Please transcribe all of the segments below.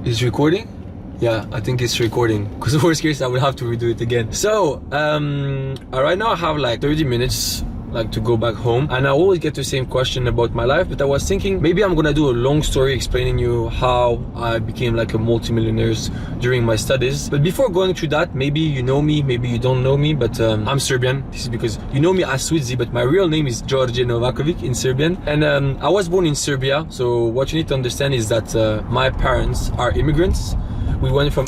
Is it recording? Yeah, I think it's recording. Because worst case, I will have to redo it again. So, right now I have like 30 minutes like to go back home, and I always get the same question about my life, but I was thinking maybe I'm gonna do a long story explaining you how I became like a multimillionaire during my studies. But before going through that, maybe you know me, maybe you don't know me, but I'm Serbian. This is because you know me as Switzy, but my real name is Djordje Novakovic in Serbian, and I was born in Serbia. So what you need to understand is that my parents are immigrants. We went from...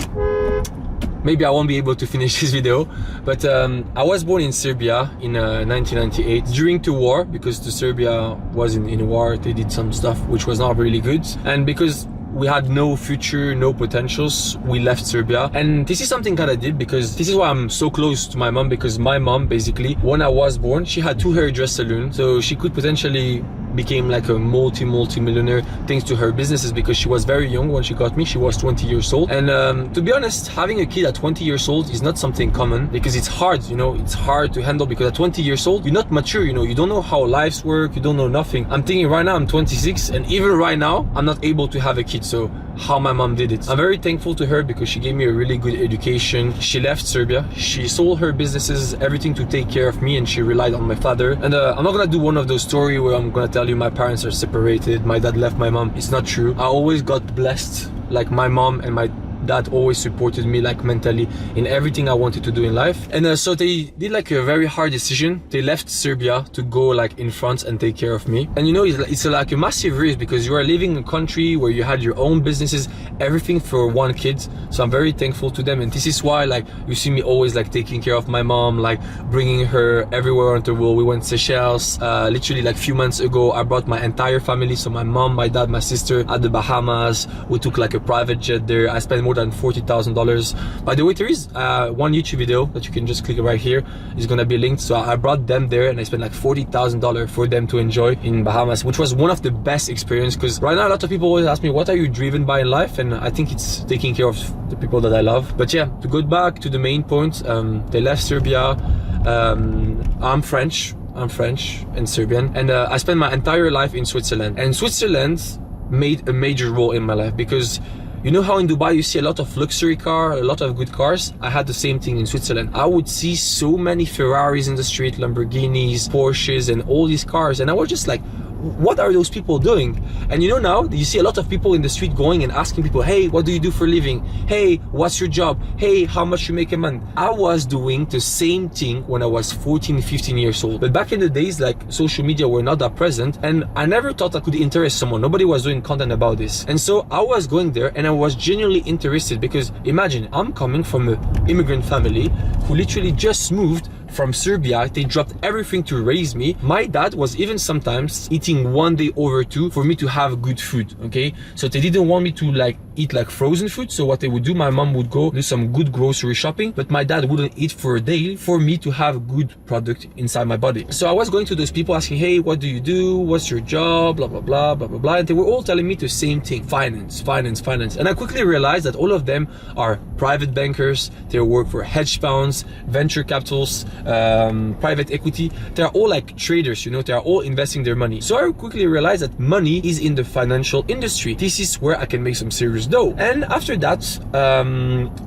Maybe I won't be able to finish this video, but I was born in Serbia in 1998 during the war, because the Serbia was in a war. They did some stuff which was not really good, and because we had no future, no potentials, we left Serbia. And this is something that I did because this is why I'm so close to my mom, because my mom basically, when I was born, she had 2 hairdress salons, so she could potentially became like a multi-millionaire thanks to her businesses, because she was very young when she got me. She was 20 years old, and to be honest, having a kid at 20 years old is not something common, because it's hard, you know, it's hard to handle, because at 20 years old you're not mature, you know, you don't know how lives work, you don't know nothing. I'm thinking right now I'm 26, and even right now I'm not able to have a kid. So how my mom did it, I'm very thankful to her, because she gave me a really good education. She left Serbia, she sold her businesses, everything, to take care of me, and she relied on my father. And I'm not gonna do one of those stories where I'm gonna tell you my parents are separated, my dad left my mom. It's not true. I always got blessed. Like my mom and my dad always supported me like mentally in everything I wanted to do in life. And so they did like a very hard decision. They left Serbia to go like in France and take care of me. And you know, it's like a massive risk, because you are living in a country where you had your own businesses, everything for one kid. So I'm very thankful to them, and this is why like you see me always like taking care of my mom, like bringing her everywhere around the world. We went to Seychelles, literally like a few months ago. I brought my entire family, so my mom, my dad, my sister, at the Bahamas. We took like a private jet there. I spent more than $40,000. By the way, there is one YouTube video that you can just click right here. It's gonna be linked. So I brought them there, and I spent like $40,000 for them to enjoy in Bahamas, which was one of the best experiences. Because right now a lot of people always ask me, what are you driven by in life? And I think it's taking care of the people that I love. But yeah, to go back to the main point, they left Serbia. I'm French and Serbian, and I spent my entire life in Switzerland. And Switzerland made a major role in my life, because you know how in Dubai you see a lot of luxury car, a lot of good cars? I had the same thing in Switzerland. I would see so many Ferraris in the street, Lamborghinis, Porsches, and all these cars, and I was just like, what are those people doing? And you know, now you see a lot of people in the street going and asking people, hey, what do you do for a living? Hey, what's your job? Hey, how much you make a month? I was doing the same thing when I was 14, 15 years old. But back in the days, like social media were not that present, and I never thought I could interest someone. Nobody was doing content about this. And so I was going there, and I was genuinely interested, because imagine, I'm coming from an immigrant family who literally just moved from Serbia. They dropped everything to raise me. My dad was even sometimes eating 1 day over 2 for me to have good food, okay? So they didn't want me to like eat like frozen food. So what they would do, my mom would go do some good grocery shopping, but my dad wouldn't eat for a day for me to have good product inside my body. So I was going to those people asking, hey, what do you do? What's your job? Blah, blah, blah, blah, blah, blah. And they were all telling me the same thing, finance, finance, finance. And I quickly realized that all of them are private bankers. They work for hedge funds, venture capitals, private equity. They're all like traders, you know, they're all investing their money. So I quickly realized that money is in the financial industry. This is where I can make some serious dough. And after that,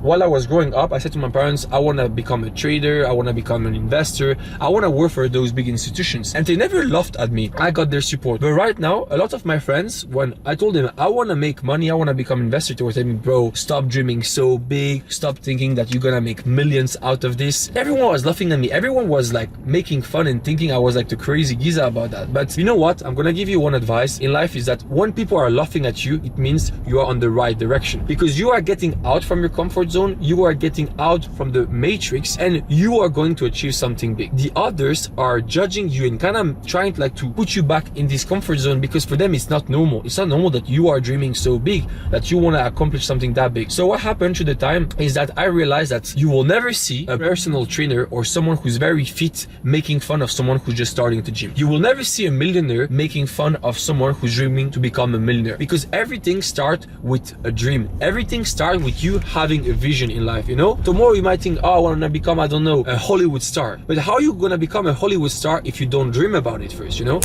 while I was growing up, I said to my parents, I want to become a trader, I want to become an investor, I want to work for those big institutions. And they never laughed at me. I got their support. But right now, a lot of my friends, when I told them I want to make money, I want to become an investor, they were telling me, bro, stop dreaming so big, stop thinking that you're gonna make millions out of this. Everyone was laughing at me. Everyone was like making fun and thinking I was like the crazy Giza about that. But you know what? I'm gonna give you one advice in life, is that when people are laughing at you, it means you are on the right direction, because you are getting out from your comfort zone, you are getting out from the matrix, and you are going to achieve something big. The others are judging you and kind of trying to like to put you back in this comfort zone, because for them it's not normal. It's not normal that you are dreaming so big, that you want to accomplish something that big. So what happened through the time is that I realized that you will never see a personal trainer or someone who's very fit making fun of someone who's just starting to gym. You will never see a millionaire making fun of someone who's dreaming to become a millionaire, because everything starts with a dream. Everything starts with you having a vision in life, you know? Tomorrow you might think, oh, I want to become, I don't know, a Hollywood star. But how are you going to become a Hollywood star if you don't dream about it first, you know?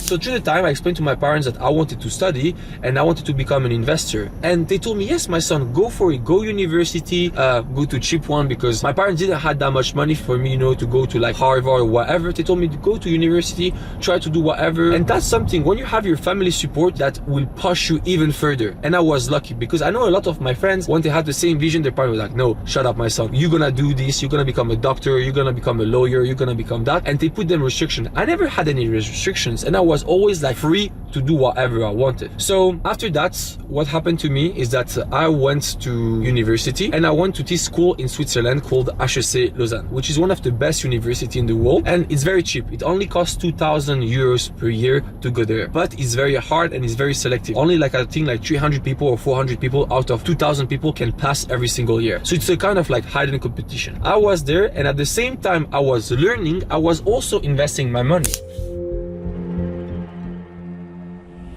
So through the time, I explained to my parents that I wanted to study and I wanted to become an investor. And they told me, yes, my son, go for it. Go university, go to cheap one, because my parents didn't have that much money for me, you know, to go to like Harvard or whatever. They told me to go to university, try to do whatever. And that's something, when you have your family support, that will push you even further. And I was lucky, because I know a lot of my friends, when they had the same vision, their parents were like, no, shut up, my son. You're gonna do this. You're gonna become a doctor. You're gonna become a lawyer. You're gonna become that. And they put them restrictions. I never had any restrictions, and I was always like free to do whatever I wanted. So after that, what happened to me is that I went to university, and I went to this school in Switzerland called HEC Lausanne, which is one of the best universities in the world, and it's very cheap. It only costs 2,000 euros per year to go there, but it's very hard and it's very selective. Only like, I think like 300 people or 400 people out of 2,000 people can pass every single year. So it's a kind of like hidden competition. I was there, and at the same time I was learning, I was also investing my money.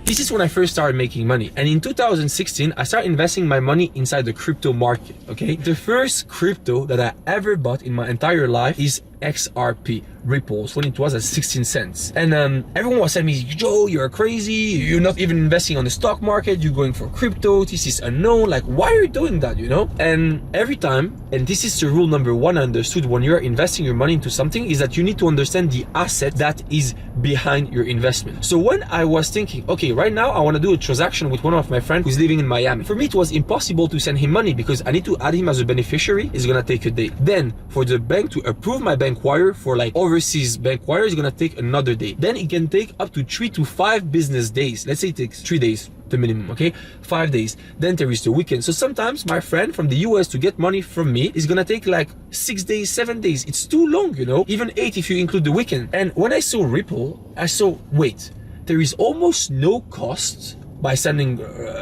This is when I first started making money. And in 2016, I started investing my money inside the crypto market, okay? The first crypto that I ever bought in my entire life is XRP, Ripples, when it was at 16 cents. And everyone was telling me, Joe, you're crazy. You're not even investing on the stock market. You're going for crypto. This is unknown. Like, why are you doing that, you know? And every time, and this is the rule number one I understood when you're investing your money into something, is that you need to understand the asset that is behind your investment. So when I was thinking, okay, right now I want to do a transaction with one of my friends who's living in Miami. For me, it was impossible to send him money because I need to add him as a beneficiary. It's going to take a day. Then for the bank to approve my bank wire for like overseas bank wire is going to take another day. Then it can take up to 3 to 5 business days. Let's say it takes 3 days. The minimum, okay? 5 days. Then there is the weekend. So sometimes my friend from the US to get money from me is gonna take like 6 days, 7 days. It's too long, you know? Even 8 if you include the weekend. And when I saw Ripple, I saw, wait, there is almost no cost by sending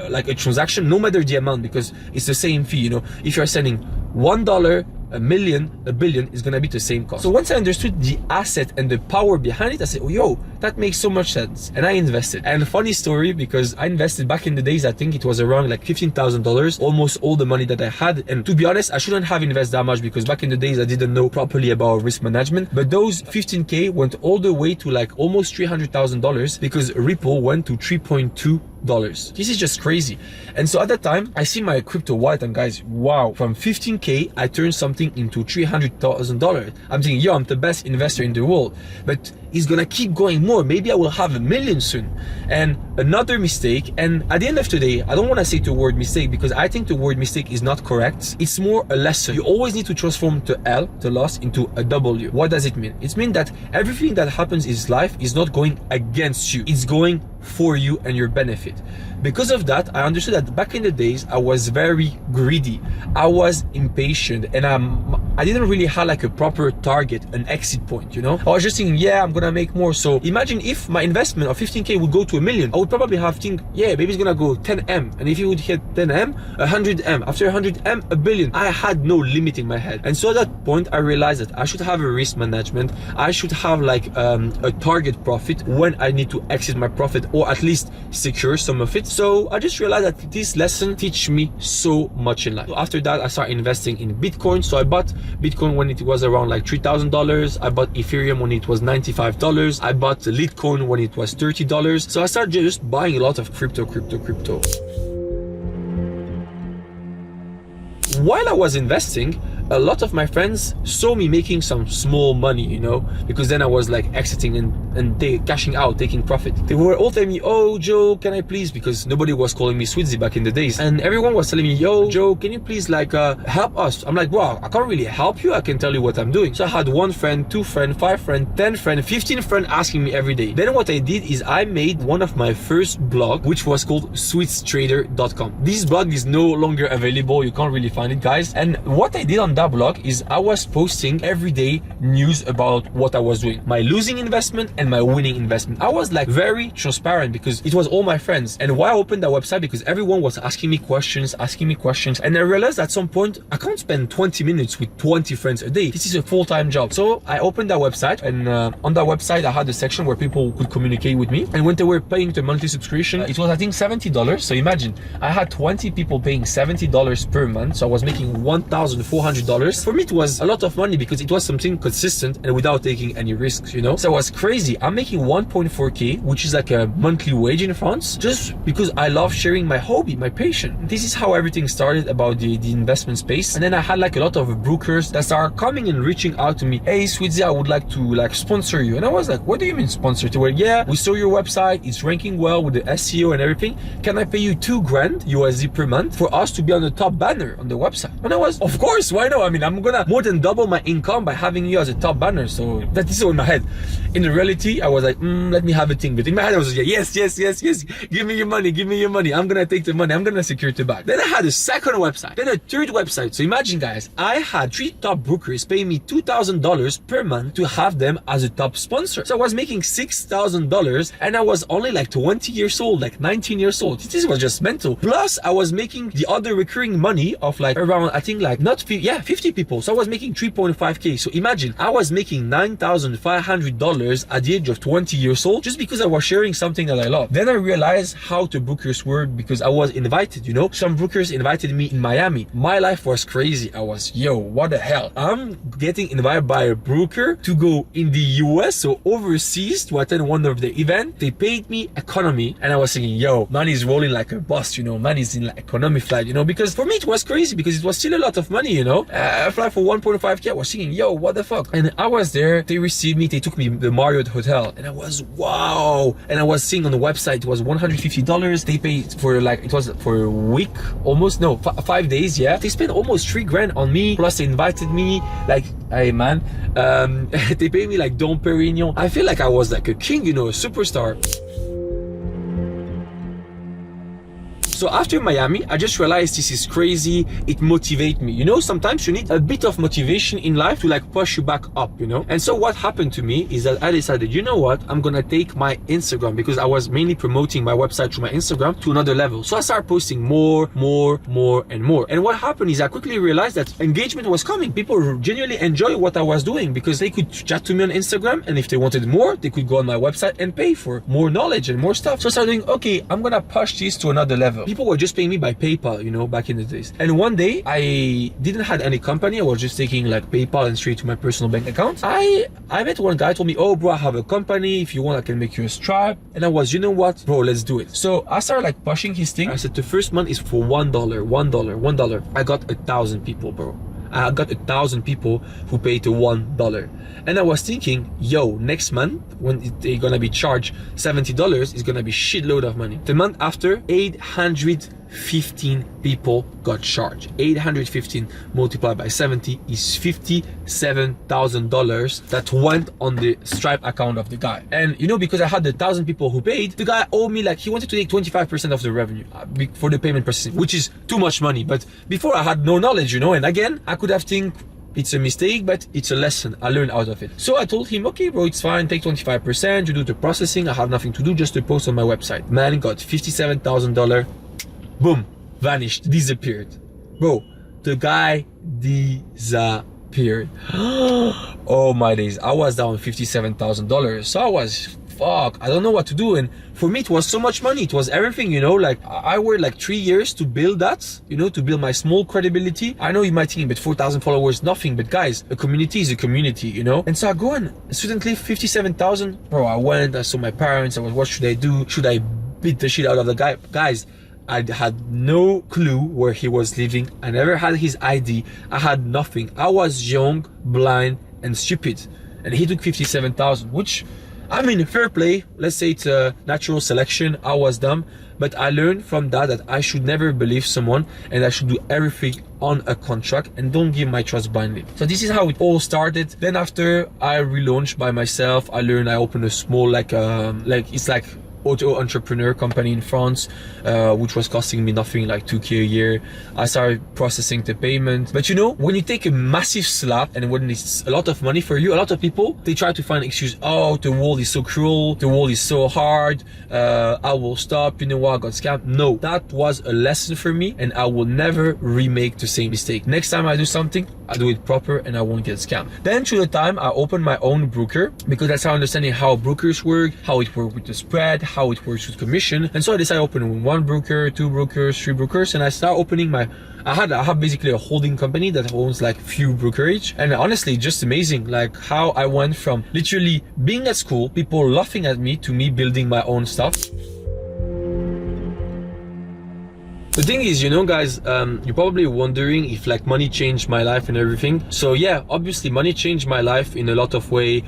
like a transaction, no matter the amount, because it's the same fee, you know? If you're sending $1, a million, a billion is gonna be the same cost. So once I understood the asset and the power behind it, I said, oh, yo, that makes so much sense. And I invested. And funny story, because I invested back in the days, I think it was around like $15,000, almost all the money that I had. And to be honest, I shouldn't have invested that much because back in the days, I didn't know properly about risk management. But those 15K went all the way to like almost $300,000 because Ripple went to $3.2. This is just crazy. And so at that time, I see my crypto wallet and guys, wow, from 15K, I turned something into $300,000. I'm thinking, yo, I'm the best investor in the world, but it's gonna keep going more. Maybe I will have $1 million soon. And another mistake, and at the end of the day, I don't want to say the word mistake because I think the word mistake is not correct. It's more a lesson. You always need to transform the L, the loss, into a W. What does it mean? It means that everything that happens in life is not going against you. It's going for you and your benefit. Because of that, I understood that back in the days, I was very greedy. I was impatient, and I didn't really have like a proper target, an exit point, you know? I was just thinking, yeah, I'm gonna make more. So imagine if my investment of 15K would go to $1 million, I would probably have think, yeah, maybe it's gonna go 10M. And if it would hit 10M, 100M. After 100M, $1 billion. I had no limit in my head. And so at that point, I realized that I should have a risk management. I should have like a target profit when I need to exit my profit, or at least secure some of it. So I just realized that this lesson teach me so much in life. So after that, I started investing in Bitcoin. So I bought Bitcoin when it was around like $3,000. I bought Ethereum when it was $95. I bought Litecoin when it was $30. So I started just buying a lot of crypto. While I was investing, a lot of my friends saw me making some small money, you know, because then I was like exiting and they cashing out, taking profit. They were all telling me, oh, Joe, can I please, because nobody was calling me Switzy back in the days. And everyone was telling me, yo, Joe, can you please like help us? I'm like, wow, I can't really help you. I can tell you what I'm doing. So I had 1 friend, 2 friend, 5 friend, 10 friend, 15 friend asking me every day. Then what I did is I made one of my first blog, which was called switchtrader.com. This blog is no longer available. You can't really find it, guys. And what I did on that blog is I was posting everyday news about what I was doing, my losing investment and my winning investment. I was like very transparent because it was all my friends. And why I opened that website, because everyone was asking me questions, and I realized at some point I can't spend 20 minutes with 20 friends a day. This is a full-time job. So I opened that website, and on that website I had a section where people could communicate with me. And when they were paying the monthly subscription, it was I think $70. So imagine I had 20 people paying $70 per month. So I was making $1,400. For me, it was a lot of money because it was something consistent and without taking any risks, you know? So it was crazy. crazy. I'm making 1.4k, which is like a monthly wage in France, just because I love sharing my hobby, my passion. This is how everything started about the investment space. And then I had like a lot of brokers that are coming and reaching out to me. Hey, Switzy, I would like to like sponsor you. And I was like, what do you mean sponsor? They were, yeah, we saw your website, it's ranking well with the SEO and everything. Can I pay you $2,000 USD per month for us to be on the top banner on the website? And I was, of course, why not? I mean, I'm gonna more than double my income by having you as a top banner. So that is all in my head. In the reality, I was like, let me have a thing. But in my head, I was like, yes. Give me your money. I'm gonna take the money. I'm gonna secure it back. Then I had a second website, then a third website. So imagine, guys, I had 3 top brokers paying me $2,000 per month to have them as a top sponsor. So I was making $6,000 and I was only like 20 years old, like 19 years old. This was just mental. Plus, I was making the other recurring money of like around, I think like 50 people. So I was making 3.5k. So imagine, I was making $9,500 at the age of 20 years old just because I was sharing something that I love. Then I realized how the brokers work because I was invited, you know. Some brokers invited me in Miami. My life was crazy. I was, yo, what the hell? I'm getting invited by a broker to go in the US, so overseas, to attend one of the events. They paid me economy and I was thinking, yo, money is rolling like a bus, you know, money is in like economy flight, you know, because for me it was crazy because it was still a lot of money, you know. I fly for 1.5k. I was thinking, yo, what the fuck? And I was there, they received me, they took me to the Marriott hotel and I was, wow. And I was seeing on the website it was $150. They paid for like, it was for a week almost, no, 5 days. Yeah, they spent almost $3,000 on me, plus they invited me like, hey man, they paid me like Dom Perignon. I feel like I was like a king, you know, a superstar. So after Miami, I just realized this is crazy. It motivates me. You know, sometimes you need a bit of motivation in life to like push you back up, you know? And so what happened to me is that I decided, you know what? I'm gonna take my Instagram, because I was mainly promoting my website through my Instagram, to another level. So I started posting more. And what happened is I quickly realized that engagement was coming. People genuinely enjoy what I was doing because they could chat to me on Instagram. And if they wanted more, they could go on my website and pay for more knowledge and more stuff. So I started doing, okay, I'm gonna push this to another level. People were just paying me by PayPal, you know, back in the days. And one day I didn't have any company. I was just taking like PayPal and straight to my personal bank account. I met one guy, told me, oh bro, I have a company. If you want, I can make you a Stripe. And I was, you know what, bro, let's do it. So I started like pushing his thing. I said the first month is for $1. I got 1,000 people, bro. I got 1,000 people who paid the $1. And I was thinking, yo, next month when they're gonna be charged $70, it's gonna be shitload of money. The month after, 815 people got charged. 815 multiplied by 70 is $57,000 that went on the Stripe account of the guy. And you know, because I had the 1,000 people who paid, the guy owed me like, he wanted to take 25% of the revenue for the payment processing, which is too much money. But before I had no knowledge, you know, and again, I could have think it's a mistake, but it's a lesson. I learned out of it. So I told him, okay, bro, it's fine. Take 25%. You do the processing. I have nothing to do, just to post on my website. Man got $57,000. Boom, vanished, disappeared. Bro, the guy disappeared. Oh my days, I was down $57,000. So I was, fuck, I don't know what to do. And for me, it was so much money. It was everything, you know, like I worked like 3 years to build that, you know, to build my small credibility. I know you might think, but 4,000 followers, nothing. But guys, a community is a community, you know? And so I go and suddenly 57,000, bro, I went, I saw my parents. I was, what should I do? Should I beat the shit out of the guy? Guys, I had no clue where he was living. I never had his ID. I had nothing. I was young, blind, and stupid. And he took 57,000, which, I mean, fair play. Let's say it's a natural selection. I was dumb, but I learned from that I should never believe someone and I should do everything on a contract and don't give my trust blindly. So this is how it all started. Then after I relaunched by myself, I learned, I opened a small it's like auto entrepreneur company in France, which was costing me nothing, like 2k a year. I started processing the payment. But you know, when you take a massive slap and when it's a lot of money for you, a lot of people, they try to find excuse. Oh, the world is so cruel, the world is so hard, I will stop, you know what, I got scammed. No, that was a lesson for me and I will never remake the same mistake. Next time I do something, I do it proper, and I won't get scammed. Then through the time, I opened my own broker because that's how understanding how brokers work, how it works with the spread, how it works with commission. And so I decided to open one broker, two brokers, three brokers, and I started opening I have basically a holding company that owns like few brokerage. And honestly, just amazing, like how I went from literally being at school, people laughing at me, to me building my own stuff. The thing is, you know, guys, you're probably wondering if like money changed my life and everything. So yeah, obviously money changed my life in a lot of way.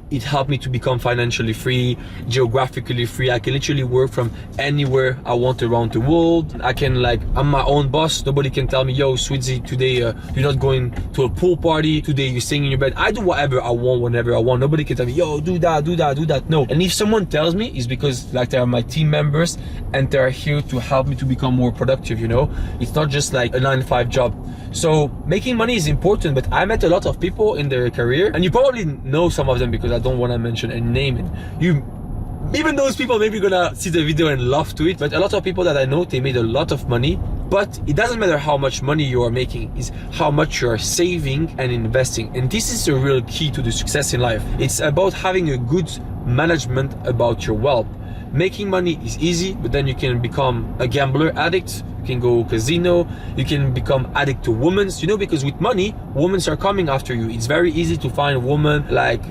It helped me to become financially free, geographically free. I can literally work from anywhere I want around the world. I'm my own boss. Nobody can tell me, yo, Switzy, today you're not going to a pool party. Today you're staying in your bed. I do whatever I want, whenever I want. Nobody can tell me, yo, do that, do that, do that. No. And if someone tells me, it's because like they are my team members and they're here to help me to become more productive, you know. It's not just like a 9-to-5 job. So making money is important, but I met a lot of people in their career, and you probably know some of them because I don't want to mention any name. And even those people maybe gonna see the video and laugh to it, but a lot of people that I know, they made a lot of money. But it doesn't matter how much money you are making, it's how much you are saving and investing. And this is the real key to the success in life. It's about having a good management about your wealth. Making money is easy, but then you can become a gambler addict, you can go casino, you can become addict to women, you know, because with money, women are coming after you. It's very easy to find a woman, like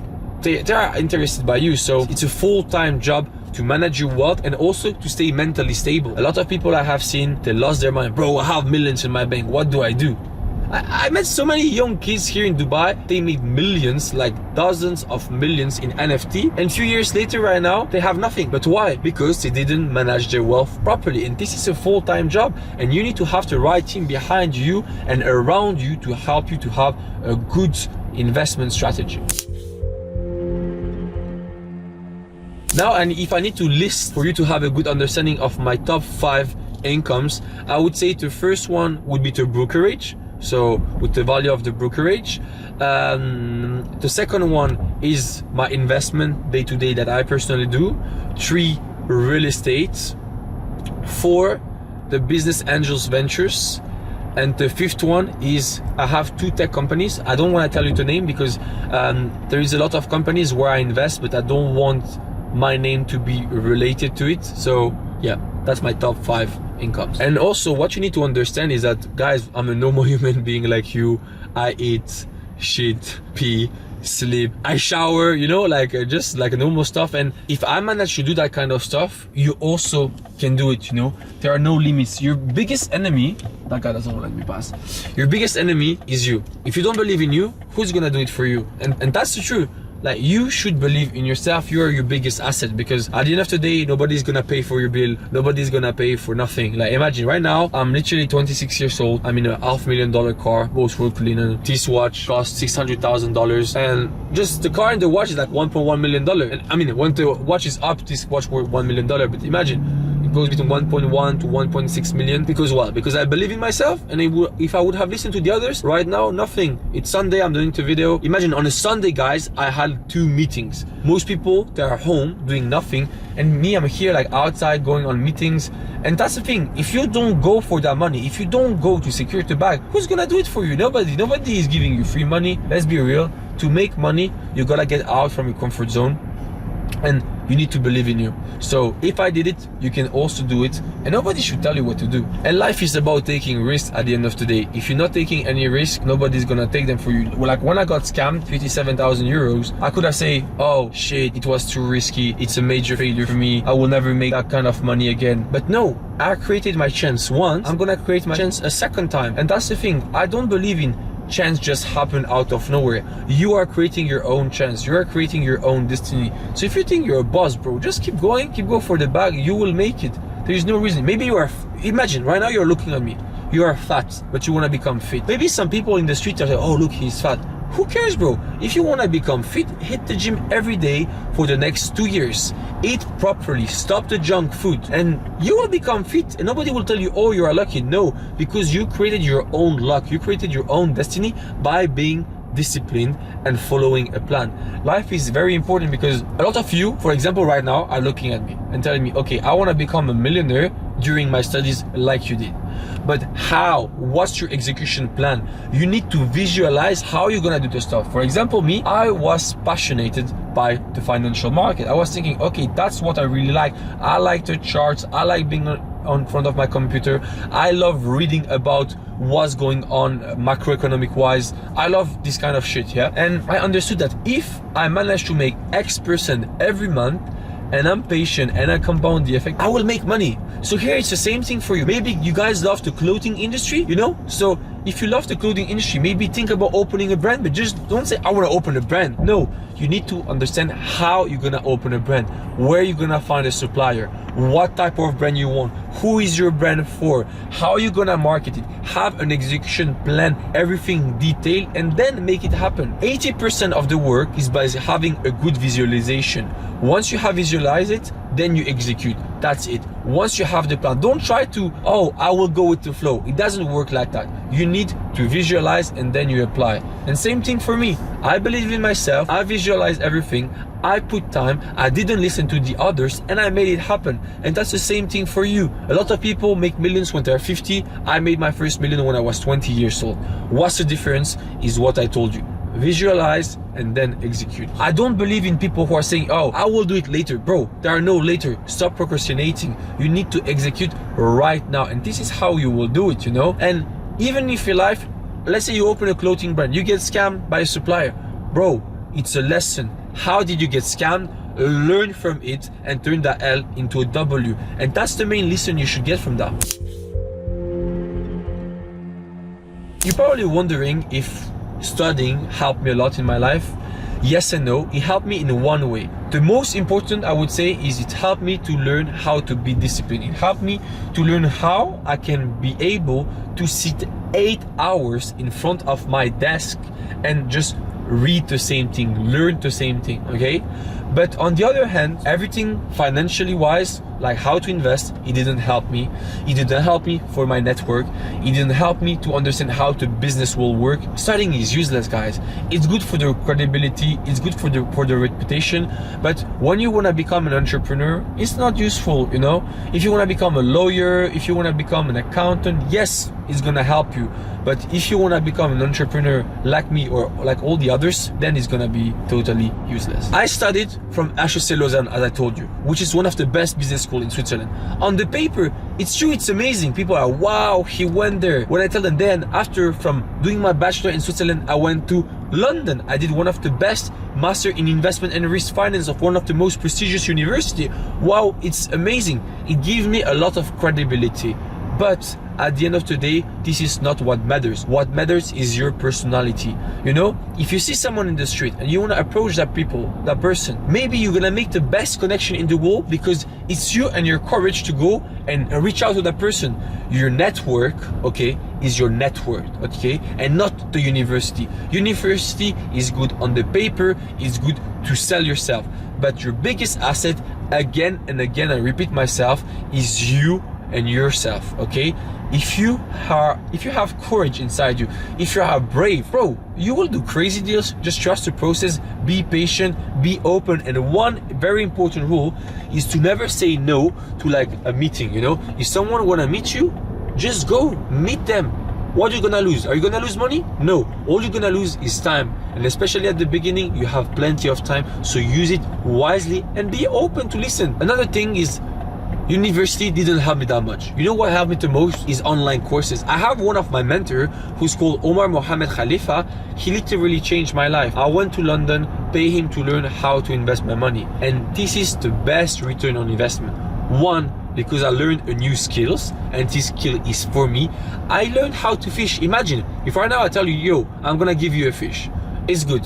they are interested by you. So it's a full-time job to manage your wealth and also to stay mentally stable. A lot of people I have seen, they lost their mind. Bro, I have millions in my bank, what do I do? I met so many young kids here in Dubai, they made millions, like dozens of millions in NFT, and a few years later right now, they have nothing. But why? Because they didn't manage their wealth properly. And this is a full-time job, and you need to have the right team behind you and around you to help you to have a good investment strategy. Now, and if I need to list for you to have a good understanding of my top 5 incomes, I would say the first one would be the brokerage. So with the value of the brokerage. The second one is my investment day-to-day that I personally do. 3, real estate. 4, the business angels ventures. And the 5th one is I have 2 tech companies. I don't want to tell you the name because there is a lot of companies where I invest, but I don't want my name to be related to it. So yeah, that's my top 5 incomes. And also what you need to understand is that, guys, I'm a normal human being like you. I eat, shit, pee, sleep, I shower, you know, like just like normal stuff. And if I manage to do that kind of stuff, you also can do it, you know. There are no limits. Your biggest enemy, that guy doesn't let me pass, your biggest enemy is you. If you don't believe in you, who's gonna do it for you? And that's the truth. Like, you should believe in yourself. You are your biggest asset, because at the end of the day, nobody's gonna pay for your bill. Nobody's gonna pay for nothing. Like, imagine right now, I'm literally 26 years old. I'm in a $500,000 car, both work linen. This watch costs $600,000, and just the car and the watch is like $1.1 million. And I mean, when the watch is up, this watch worth $1 million. But imagine, it goes between 1.1 to 1.6 million. Because what? Because I believe in myself, and if I would have listened to the others, right now, nothing. It's Sunday, I'm doing the video. Imagine on a Sunday, guys, I had 2 meetings. Most people, they are home doing nothing, and me, I'm here like outside going on meetings. And that's the thing, if you don't go for that money, if you don't go to secure the bag, who's gonna do it for you? Nobody is giving you free money. Let's be real. To make money, you gotta get out from your comfort zone, and you need to believe in you. So if I did it, you can also do it, and nobody should tell you what to do. And life is about taking risks at the end of the day. If you're not taking any risk, nobody's gonna take them for you. Like when I got scammed 57,000 euros, I could have said, oh shit, it was too risky, it's a major failure for me, I will never make that kind of money again. But no, I created my chance once, I'm gonna create my chance a second time. And that's the thing, I don't believe in chance just happen out of nowhere. You are creating your own chance. You are creating your own destiny. So if you think you're a boss, bro, just keep going, keep going for the bag. You will make it. There is no reason. Maybe you are, imagine right now you're looking at me, you are fat, but you want to become fit. Maybe some people in the street are like, oh look, he's fat. Who cares, bro? If you want to become fit, hit the gym every day for the next 2 years. Eat properly, stop the junk food, and you will become fit. And nobody will tell you, oh, you are lucky. No, because you created your own luck. You created your own destiny by being disciplined and following a plan. Life is very important, because a lot of you, for example, right now are looking at me and telling me, okay, I want to become a millionaire. during my studies like you did. But how? What's your execution plan? You need to visualize how you're gonna do the stuff. For example, me, I was passionate by the financial market. I was thinking, okay, that's what I really like. I like the charts. I like being on front of my computer. I love reading about what's going on macroeconomic wise. I love this kind of shit, yeah? And I understood that if I manage to make X% every month, and I'm patient and I compound the effect, I will make money. So here it's the same thing for you. Maybe you guys love the clothing industry, you know? So if you love the clothing industry, maybe think about opening a brand, but just don't say, I want to open a brand. No, you need to understand how you're gonna open a brand, where you're gonna find a supplier, what type of brand you want, who is your brand for, how you're gonna market it, have an execution plan, everything detailed, and then make it happen. 80% of the work is by having a good visualization. Once you have visualized it, then you execute. That's it. Once you have the plan, don't try to, oh, I will go with the flow. It doesn't work like that. You need to visualize and then you apply. And same thing for me. I believe in myself. I visualize everything. I put time. I didn't listen to the others and I made it happen. And that's the same thing for you. A lot of people make millions when they're 50. I made my first million when I was 20 years old. What's the difference is what I told you. Visualize and then execute. I don't believe in people who are saying, oh, I will do it later. Bro, there are no later. Stop procrastinating. You need to execute right now. And this is how you will do it, you know? And even if your life, let's say you open a clothing brand, you get scammed by a supplier. Bro, it's a lesson. How did you get scammed? Learn from it and turn that L into a W. And that's the main lesson you should get from that. You're probably wondering if studying helped me a lot in my life. Yes and no. It helped me in one way. The most important, I would say, is it helped me to learn how to be disciplined. It helped me to learn how I can be able to sit 8 hours in front of my desk and just read the same thing, learn the same thing, okay? But on the other hand, everything financially wise, like how to invest, it didn't help me. It didn't help me for my network. It didn't help me to understand how the business will work. Studying is useless, guys. It's good for the credibility. It's good for the reputation. But when you want to become an entrepreneur, it's not useful, you know? If you want to become a lawyer, if you want to become an accountant, yes, it's going to help you. But if you want to become an entrepreneur like me or like all the others, then it's going to be totally useless. I studied from HEC Lausanne, as I told you, which is one of the best business schools in Switzerland. On the paper, it's true, it's amazing. People are, wow, he went there. When I tell them, then after from doing my bachelor in Switzerland, I went to London. I did one of the best master in investment and risk finance of one of the most prestigious university. Wow, it's amazing. It gives me a lot of credibility. But at the end of the day, this is not what matters. What matters is your personality. You know, if you see someone in the street and you want to approach that person, maybe you're gonna make the best connection in the world because it's you and your courage to go and reach out to that person. Your network, okay, is your net worth, okay, and not the university. University is good on the paper, it's good to sell yourself, but your biggest asset, again and again, I repeat myself, is you and yourself, okay? If you have courage inside you, if you are brave, bro, you will do crazy deals. Just trust the process, be patient, be open. And one very important rule is to never say no to like a meeting, you know? If someone wanna meet you, just go meet them. What are you gonna lose? Are you gonna lose money? No, all you're gonna lose is time. And especially at the beginning, you have plenty of time, so use it wisely and be open to listen. Another thing is, university didn't help me that much. You know what helped me the most is online courses. I have one of my mentor who's called Omar Mohammed Khalifa. He literally changed my life. I went to London, pay him to learn how to invest my money. And this is the best return on investment. One, because I learned a new skills and this skill is for me. I learned how to fish. Imagine if right now I tell you, yo, I'm gonna give you a fish. It's good.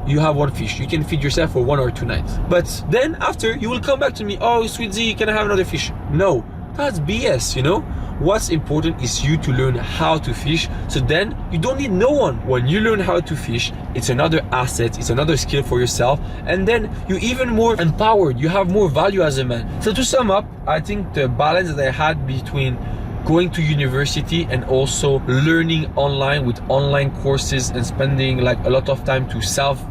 You have one fish, you can feed yourself for 1 or 2 nights. But then after, you will come back to me, oh, Switzy, can I have another fish? No, that's BS, you know? What's important is you to learn how to fish, so then you don't need no one. When you learn how to fish, it's another asset, it's another skill for yourself, and then you're even more empowered, you have more value as a man. So to sum up, I think the balance that I had between going to university and also learning online with online courses and spending like a lot of time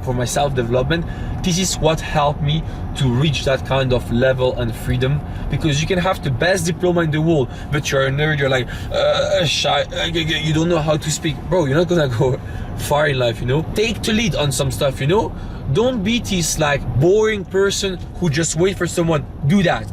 for my self-development. This is what helped me to reach that kind of level and freedom, because you can have the best diploma in the world, but you're a nerd, you're like shy, you don't know how to speak. Bro, you're not gonna go far in life, you know? Take the lead on some stuff, you know? Don't be this like boring person who just wait for someone, do that.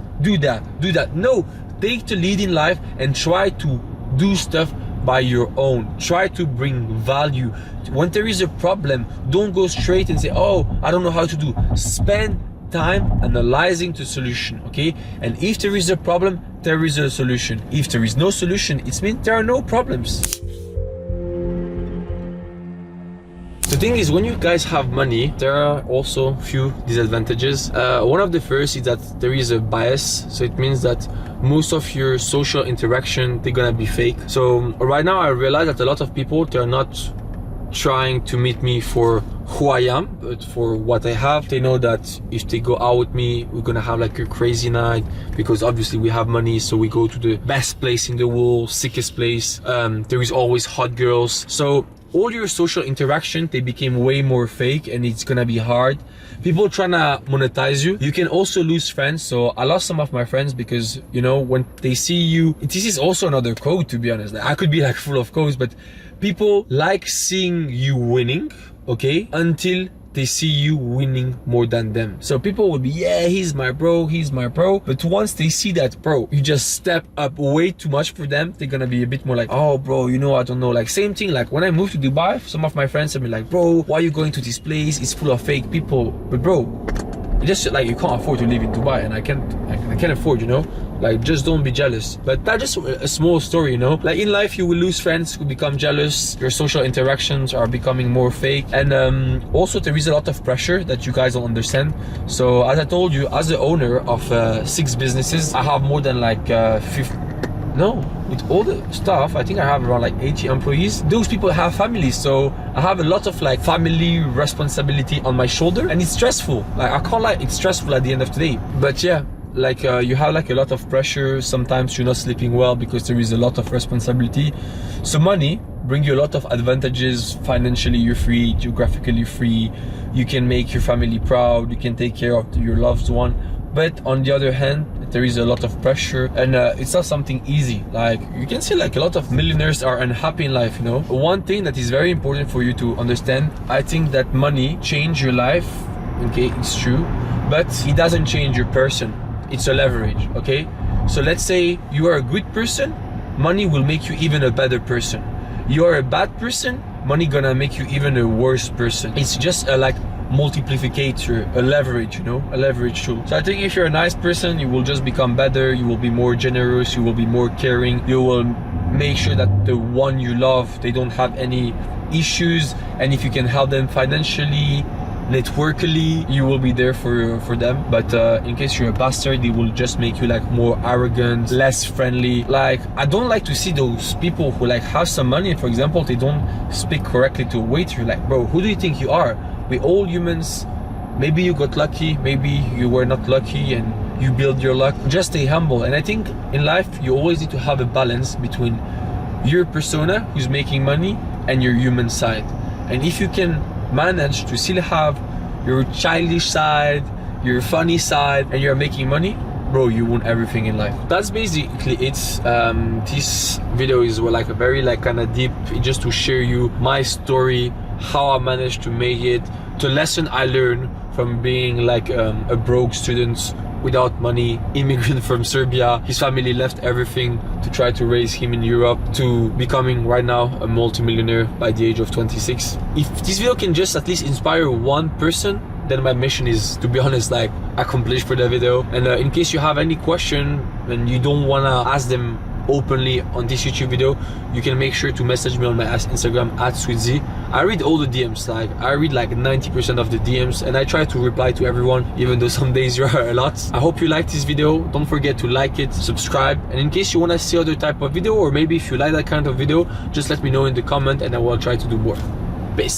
No, take the lead in life and try to do stuff by your own. Try to bring value. When there is a problem, don't go straight and say, oh, I don't know how to do. Spend time analyzing the solution, okay? And if there is a problem, there is a solution. If there is no solution, it means there are no problems. The thing is, when you guys have money, there are also few disadvantages. One of the first is that there is a bias. So it means that most of your social interaction, they're gonna be fake. So right now I realize that a lot of people, they're not trying to meet me for who I am, but for what I have. They know that if they go out with me, we're gonna have like a crazy night, because obviously we have money, so we go to the best place in the world, sickest place. There is always hot girls. So all your social interaction, they became way more fake, and it's gonna be hard. People trying to monetize you. You can also lose friends. So I lost some of my friends because, you know, when they see you, this is also another code, to be honest. Like, I could be like full of codes, but people like seeing you winning, okay, until they see you winning more than them. So people will be, yeah, he's my bro. But once they see that, bro, you just step up way too much for them, they're gonna be a bit more like, oh, bro, you know, I don't know. Like, same thing, like when I moved to Dubai, some of my friends have been like, bro, why are you going to this place? It's full of fake people. But bro, just like, you can't afford to live in Dubai, and I can't afford, you know? Like, just don't be jealous. But that's just a small story, you know? Like, in life, you will lose friends who become jealous. Your social interactions are becoming more fake. And also, there is a lot of pressure that you guys don't understand. So, as I told you, as the owner of 6 businesses, I have more than like 50... No, with all the stuff, I think I have around like 80 employees. Those people have families, so I have a lot of like family responsibility on my shoulder, and it's stressful. Like, I can't lie, it's stressful at the end of the day. But yeah, like you have like a lot of pressure. Sometimes you're not sleeping well because there is a lot of responsibility. So money bring you a lot of advantages. Financially, you're free. Geographically free. You can make your family proud. You can take care of your loved one. But on the other hand, there is a lot of pressure, and it's not something easy. Like, you can see like a lot of millionaires are unhappy in life, you know? One thing that is very important for you to understand, I think that money changes your life, okay, it's true, but it doesn't change your person. It's a leverage, okay? So let's say you are a good person, money will make you even a better person. You are a bad person, money gonna make you even a worse person. It's just a like multiplicator, a leverage, you know, a leverage tool. So I think if you're a nice person, you will just become better, you will be more generous, you will be more caring, you will make sure that the one you love, they don't have any issues, and if you can help them financially, networkally, you will be there for them. But in case you're a bastard, they will just make you like more arrogant, less friendly. Like, I don't like to see those people who like have some money, for example, they don't speak correctly to a waiter. Like, bro, who do you think you are? We all humans. Maybe you got lucky, maybe you were not lucky, and you build your luck. Just stay humble. And I think in life, you always need to have a balance between your persona, who's making money, and your human side. And if you can manage to still have your childish side, your funny side, and you're making money, bro, you won everything in life. That's basically it. This video is like a very like kind of deep, just to share you my story, how I managed to make it, the lesson I learned from being like a broke student without money, immigrant from Serbia. His family left everything to try to raise him in Europe, to becoming right now a multimillionaire by the age of 26. If this video can just at least inspire one person, then my mission is, to be honest, like accomplished for the video. And in case you have any question and you don't want to ask them openly on this YouTube video, you can make sure to message me on my Instagram at Switzy. I read all the DMs, like I read like 90% of the DMs, and I try to reply to everyone, even though some days there are a lot. I hope you liked this video. Don't forget to like it, subscribe, and in case you want to see other type of video, or maybe if you like that kind of video, just let me know in the comment and I will try to do more. Peace.